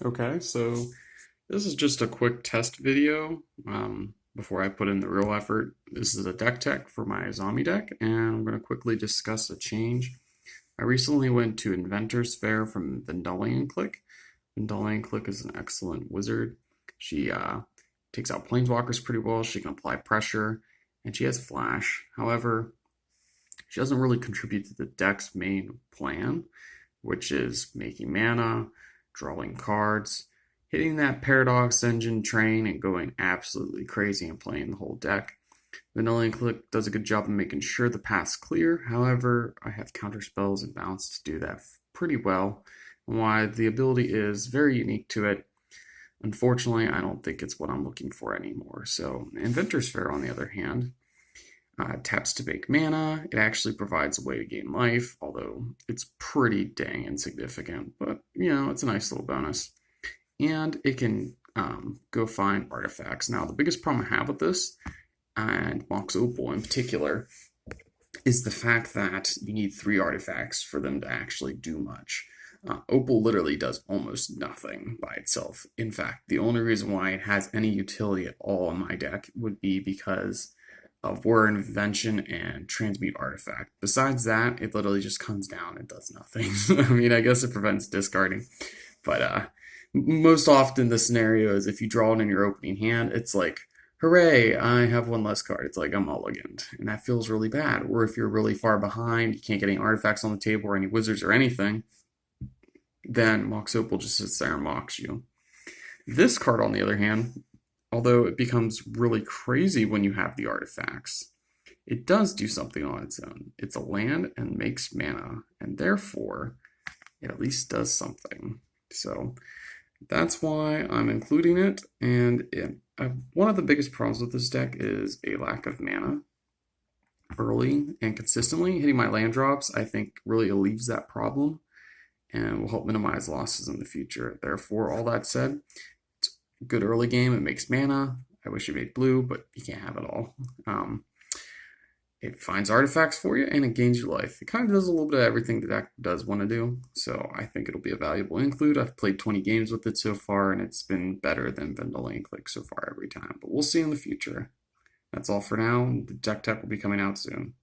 Okay, so this is just a quick test video before I put in the real effort. This is a deck tech for my zombie deck, and I'm going to quickly discuss a change. I recently went to Inventor's Fair from Vendalion Click. Vendalion Click is an excellent wizard. She takes out planeswalkers pretty well, she can apply pressure, and she has flash. However, she doesn't really contribute to the deck's main plan, which is making mana, drawing cards, hitting that Paradox Engine train, and going absolutely crazy and playing the whole deck. Vanilla Click does a good job of making sure the path's clear. However, I have counter spells and bounce to do that pretty well. And while the ability is very unique to it, unfortunately, I don't think it's what I'm looking for anymore. So, Inventor's Fair, on the other hand, taps to make mana. It actually provides a way to gain life, although it's pretty dang insignificant. But, it's a nice little bonus. And it can go find artifacts. Now, the biggest problem I have with this, and Mox Opal in particular, is the fact that you need 3 artifacts for them to actually do much. Opal literally does almost nothing by itself. In fact, the only reason why it has any utility at all in my deck would be because of War Invention and Transmute Artifact. Besides that, it literally just comes down and does nothing. I mean, I guess it prevents discarding, but most often the scenario is if you draw it in your opening hand, it's like, hooray, I have one less card. It's like I'm mulliganed, and that feels really bad. Or if you're really far behind, you can't get any artifacts on the table or any wizards or anything, then Mox Opal just sits there and mocks you. This card, on the other hand, although it becomes really crazy when you have the artifacts, it does do something on its own. It's a land and makes mana, and therefore, it at least does something. So that's why I'm including it. And one of the biggest problems with this deck is a lack of mana early and consistently. Hitting my land drops, I think, really relieves that problem and will help minimize losses in the future. Therefore, all that said, it's a good early game. It makes mana. I wish it made blue, but you can't have it all. It finds artifacts for you and it gains your life. It kind of does a little bit of everything the deck does want to do. So I think it'll be a valuable include. I've played 20 games with it so far and it's been better than Vendalion Click so far every time. But we'll see in the future. That's all for now. The deck tech will be coming out soon.